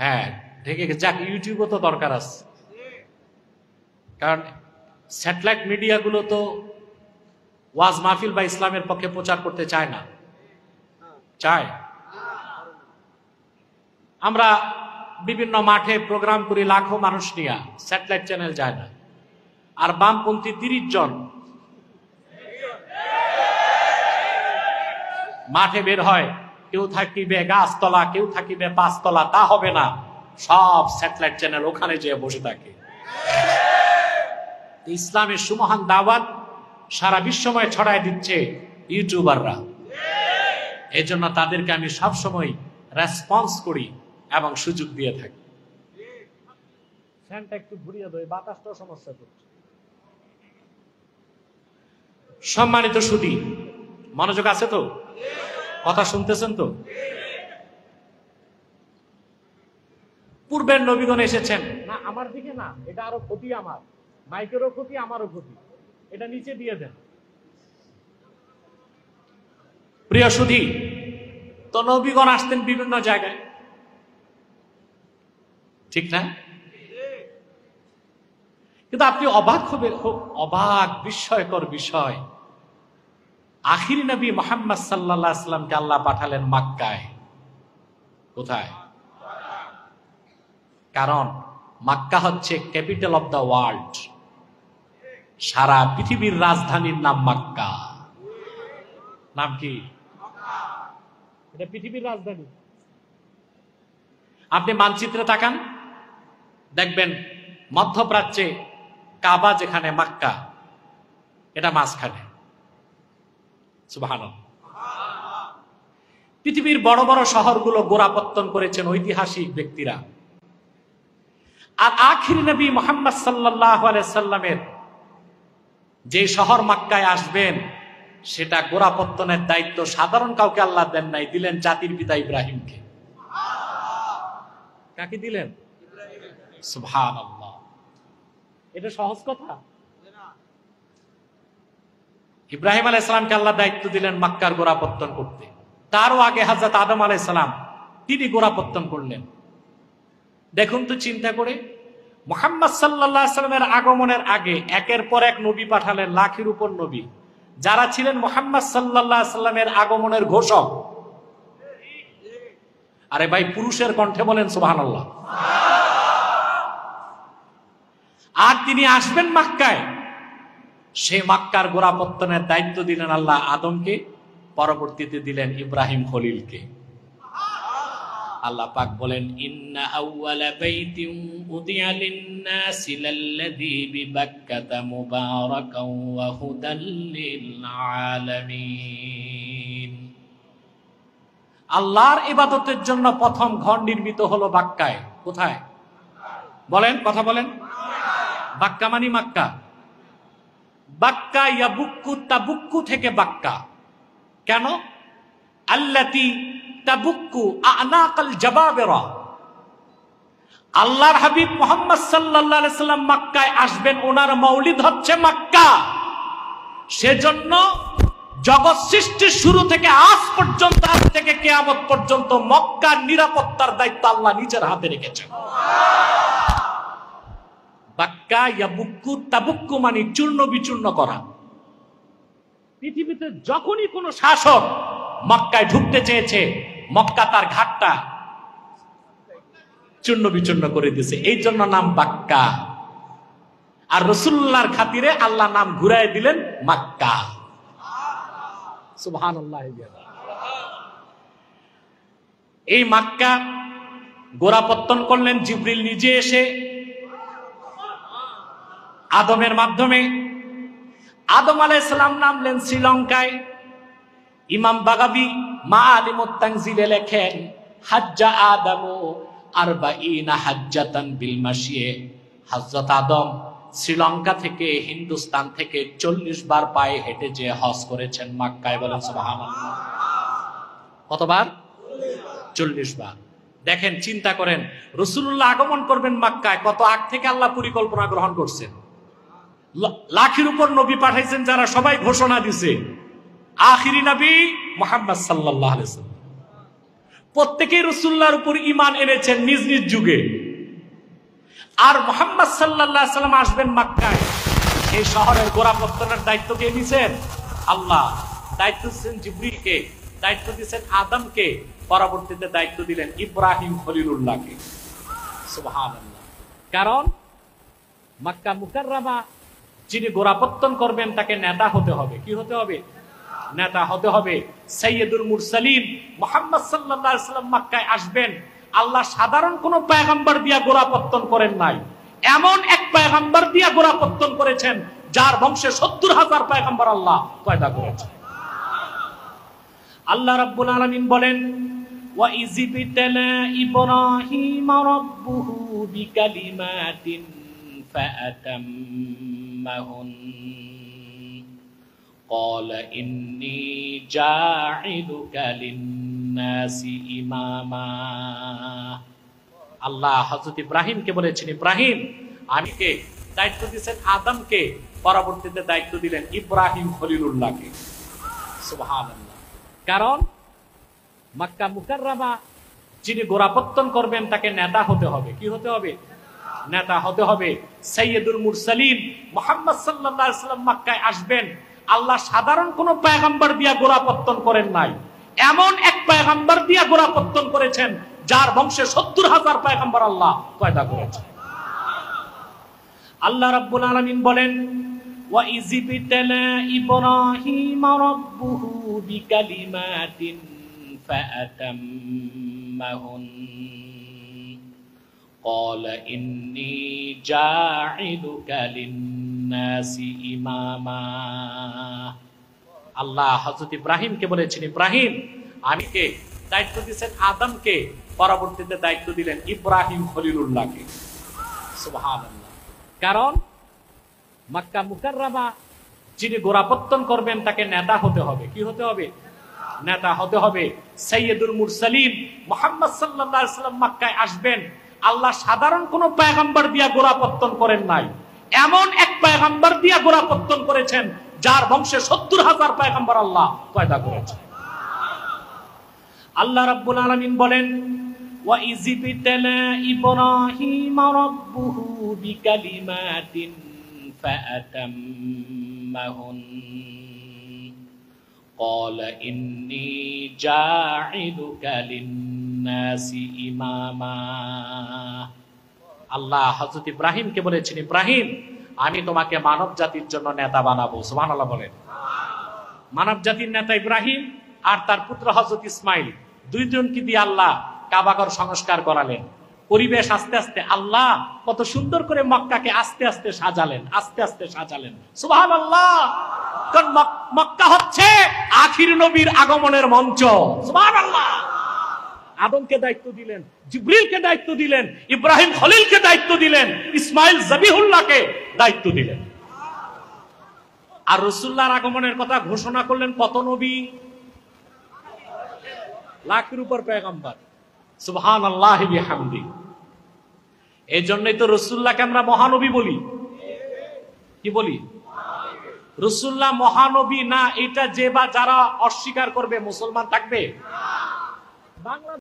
হ্যাঁ ঢেকে যাক, ইউটিউবও তো দরকার আছে, কারণ স্যাটেলাইট মিডিয়াগুলো তো ওয়াজ মাহফিল বা ইসলামের পক্ষে প্রচার করতে চায় না। চায়? আমরা বিভিন্ন মাঠে প্রোগ্রাম করি লাখো মানুষ নিয়ে, স্যাটেলাইট চ্যানেল যায় না। আর বামপন্থী 30 জন মাঠে বের হয়, কেউ থাকিবে গাছতলা, কেউ থাকিবে 5 তলা, তা হবে না, সব স্যাটেলাইট চ্যানেল ওখানে যেয়ে বসে থাকে। ইসলামের সুমহান দাওয়াত সারা বিশ্বময় ছড়ায় দিচ্ছে ইউটিউবাররা। এই জন্য তাদেরকে আমি সবসময় রেসপন্স করি এবং সুযোগ দিয়ে থাকি। ফ্যানটা একটু ঘুরিয়ে দেয়, বাতাসটাও সমস্যা করছে। সম্মানিত সুধী, মনোযোগ আছে তো? কথা শুনতেছেন তো? পূর্বের নবীগণ এসেছেন না, আমার দিকে না, এটা আরো ক্ষতি, আমার মাইকেরও ক্ষতি, আমারও ক্ষতি, এটা নিচে দিয়ে দেন। প্রিয় সুধী, তো নবীগণ আসতেন বিভিন্ন জায়গায়, ঠিক না? কিন্তু আপনি অবাক হবে, খুব অবাক বিস্ময়কর বিষয়, আখির নবী মুহাম্মদ সাল্লাল্লাহু আলাইহি ওয়াসাল্লামকে আল্লাহ পাঠালেন মক্কায়। কোথায়? কারণ মক্কা হচ্ছে ক্যাপিটাল অফ দ্য ওয়ার্ল্ড। সারা পৃথিবীর রাজধানীর নাম মক্কা। নাম কি? এটা পৃথিবীর রাজধানী। আপনি মানচিত্রে তাকান, দেখবেন মধ্যপ্রাচ্যে কাবা যেখানে, মক্কা এটা মাঝখানে। সুবহানাল্লাহ। পৃথিবীর বড় বড় শহরগুলো গোড়াপত্তন করেছেন ঐতিহাসিক ব্যক্তিরা। আর আখির নবী মুহাম্মদ সাল্লাল্লাহু আলাইহি সাল্লামের যে শহর মক্কায় আসবেন, সেটা গোড়াপত্তনের দায়িত্ব সাধারণ কাউকে আল্লাহ দেন নাই, দিলেন জাতির পিতা ইব্রাহিমকে। কাকে দিলেন? সুবহানাল্লাহ। এটা সহজ কথা? ইব্রাহিম আলাইহিস সালামকে আল্লাহ দায়িত্ব দিলেন মক্কার গোড়াপত্তন করতে। তারও আগে হযরত আদম আলাইহিস সালাম তিনি গোড়াপত্তন করলেন। দেখুন তো চিন্তা করে, মুহাম্মদ সাল্লাল্লাহু আলাইহি সাল্লামের আগমনের আগে একের পর এক নবী পাঠালেন, লাখের উপর নবী, যারা ছিলেন মুহাম্মদ সাল্লাল্লাহু আলাইহি সাল্লামের আগমনের ঘোষক। আরে ভাই, পুরুষের কণ্ঠে বলেন সুবহানাল্লাহ। আর তিনি আসবেন মক্কায়, সেই মক্কার গোড়াপত্তনের দায়িত্ব দিলেন আল্লাহ আদমকে, পরবর্তীতে দিলেন ইব্রাহিম খলিলকে। আল্লাহ পাক বলেন, ইন্না আউওয়ালা বাইতিন উদিয়া লিন-নাসি লাল্লাযী বিবাক্কাতা মুবারাকান ওয়া হুদাল লিল আলামিন। আল্লাহর ইবাদতের জন্য প্রথম ঘর নির্মিত হলো মক্কায়। কোথায়? বলেন, কথা বলেন। বাক্কা মানে মক্কা। বাক্কা ইয়াবুক্কু, তাবুক্কু থেকে বাক্কা। কেন? আল্লাতী তাবুক্কু আনাকাল জাবাবিরা। আল্লাহর হাবিব মুহাম্মদ সাল্লাল্লাহু আলাইহি সাল্লাম মক্কায় আসবেন, ওনার মৌলিদ হচ্ছে মক্কা। সেজন্য জগৎ সৃষ্টির শুরু থেকে আজ পর্যন্ত, আজ থেকে কিয়ামত পর্যন্ত মক্কার নিরাপত্তার দায়িত্ব আল্লাহ নিজের হাতে রেখেছেন। বাক্কা ইয়াবুক্কু, তাবুক্কু মানে চূর্ণ বিচূর্ণ করা। পৃথিবীতে যখনই কোন শাসক মক্কায় ঢুকতে চেয়েছে, মক্কা তার ঘাটটা চূর্ণ বিচূর্ণ করে দিয়েছে, এই জন্য নাম বাক্কা। আর রাসূলুল্লাহর খাতিরে আল্লাহ নাম ঘুরায় দিলেন মক্কা। সুবহানাল্লাহ। এই মক্কা গোড়াপত্তন করলেন জিবরিল নিজে এসে আদমের মাধ্যমে। আদম আলাইহিস সালাম নামলেন শ্রীলঙ্কায়। ইমাম বাগাবী মাআলিমুত তানজিলে লেখেন, হাজ্জা আদামু 40 হাজ্জাতান বিল মাশিয়ে। হযরত আদম শ্রীলঙ্কা থেকে, হিন্দুস্তান থেকে 40 বার পায়ে হেঁটে যে হজ করেছেন মক্কায়। বলেন সুবহানাল্লাহ। কতবার? 40 বার। দেখেন, চিন্তা করেন, রাসূলুল্লাহ আগমন করবেন মক্কায়, কত আগ থেকে আল্লাহ পরিকল্পনা গ্রহণ করছেন। লাখের উপর নবী পাঠাইছেন, যারা সবাই ঘোষণা দিছে আখিরি নবী মুহাম্মদ সাল্লাল্লাহু আলাইহি ওয়াসাল্লাম। প্রত্যেকেই রাসূলুল্লাহর উপর ঈমান এনেছেন নিজ নিজ যুগে। আর মুহাম্মদ সাল্লাল্লাহু আলাইহি সাল্লাম আসবেন মক্কায়, সেই শহরের গোড়াপত্তনের দায়িত্ব কে নিছেন? আল্লাহ। দায়িত্ব দিচ্ছেন জিবরিলকে, দায়িত্ব দিচ্ছেন আদমকে, পরবর্তীতে দায়িত্ব দিলেন ইব্রাহিম খলিলুল্লাহকে। সুবহানাল্লাহ। কারণ মক্কা মুকাররমা যিনি গোড়াপত্তন করবেন তাকে নেতা হতে হবে। কি হতে হবে? নেতা হতে হবে। সাইয়্যিদুল মুরসালিন মুহাম্মদ সাল্লাল্লাহু আলাইহি সাল্লাম মক্কায় আসবেন, আল্লাহ সাধারণ কোন পয়গম্বর দিয়া গোড়াপত্তন করেন নাই, এমন এক পয়গম্বর দিয়া গোড়াপত্তন করেছেন যার বংশে ৭০,০০০ পয়গম্বর আল্লাহ পয়দা করেছেন। আল্লাহ রাব্বুল আলামিন বলেন, ওয়া ইযিবতালা ইব্রাহিম রাব্বুহু বিকালিমাতিন ফাআতাম্মাহুন ক্বালা ইন্নী জাঈলুকা লিন-নাসি ইমামা। আল্লাহ হযরত ইব্রাহিমকে বলেছেন, ইব্রাহিম আমি কে? দায়িত্ব দিয়েছেন আদমকে, পরবর্তীতে দায়িত্ব দিলেন ইব্রাহিম খলিলুল্লাহকে। সুবহানাল্লাহ। কারণ মক্কা মুকাররমা যিনি গোড়াপত্তন করবেন তাকে নেতা হতে হবে। কি হতে হবে? নেতা হতে হবে। সাইয়্যিদুল মুরসালিন মুহাম্মদ সাল্লাল্লাহু আলাইহি সাল্লাম মক্কায় আসবেন, আল্লাহ সাধারণ কোন পয়গম্বর দিয়া গোড়াপত্তন করেন নাই, এমন এক পয়গম্বর দিয়া গোড়াপত্তন করেছেন যার বংশে ৭০,০০০ পয়গম্বর আল্লাহ পয়দা করেছেন। আল্লাহ রাব্বুল আলামিন বলেন, ওয়া ইযিবতালা ইব্রাহিম রাব্বুহু বিকালিমাতিন ফাআতাম্মাহুন ক্বালা ইন্নী জাঈলুকা লিন-নাসি ইমামা। আল্লাহ হযরত ইব্রাহিমকে বলেছেন, ইব্রাহিম আমি কে? দায়িত্ব দিয়েছেন আদমকে, পরবর্তীতে দায়িত্ব দিলেন ইব্রাহিম খলিলুল্লাহকে। সুবহানাল্লাহ। কারণ মক্কা মুকাররমা যিনি গোড়াপত্তন করবেন তাকে নেতা হতে হবে। কি হতে হবে? নেতা হতে হবে। সাইয়্যিদুল মুরসালিন মুহাম্মদ সাল্লাল্লাহু আলাইহি সাল্লাম মক্কায় আসবেন, আল্লাহ সাধারণ কোন পয়গম্বর দিয়া গোড়াপত্তন করেন নাই, এমন এক পয়গম্বর দিয়া গোড়াপত্তন করেছেন যার বংশে ৭০,০০০ পয়গম্বর আল্লাহ পয়দা করেছেন। আল্লাহ রাব্বুল আলামিন বলেন, ওয়া ইযিবতালা ইব্রাহিম রাব্বুহু বিকালিমাতিন ফাআতাম্মাহুন ক্বালা ইন্নী জাঈলুকা লিন-নাসি ইমামা। আল্লাহ হযরত ইব্রাহিমকে বলেছেন, ইব্রাহিম আমি তোমাকে মানব জাতির জন্য নেতা বানাবো। সুবহানাল্লাহ বলেন। মানব জাতির নেতা ইব্রাহিম আর তার পুত্র হযরত ইসমাইল, দুইজনকে দিয়ে আল্লাহ কাবাঘর সংস্কার করালেন। পরিবেশ আস্তে আস্তে আল্লাহ কত সুন্দর করে মক্কাকে আস্তে আস্তে সাজালেন, আস্তে আস্তে সাজালেন। সুবহানাল্লাহ। কারণ মক্কা হচ্ছে আখির নবীর আগমনের মঞ্চ। সুবহানাল্লাহ। আদমকে দায়িত্ব দিলেন, জিবরিলকে দায়িত্ব দিলেন, ইব্রাহিম খলিলকে দায়িত্ব দিলেন, ইসমাইল যাবিহুল্লাহকে দায়িত্ব দিলেন। আর রাসূলুল্লাহর আগমনের কথা ঘোষণা করলেন কত নবী? লাখের উপর পয়গম্বর। সুবহানাল্লাহি বিহামদি। এই জন্যই তো রাসূলুল্লাহকে আমরা মহানবী বলি। কি বলি? রাসূলুল্লাহ মহানবী না, এটা যে বা যারা অস্বীকার করবে মুসলমান থাকবে? বাংলা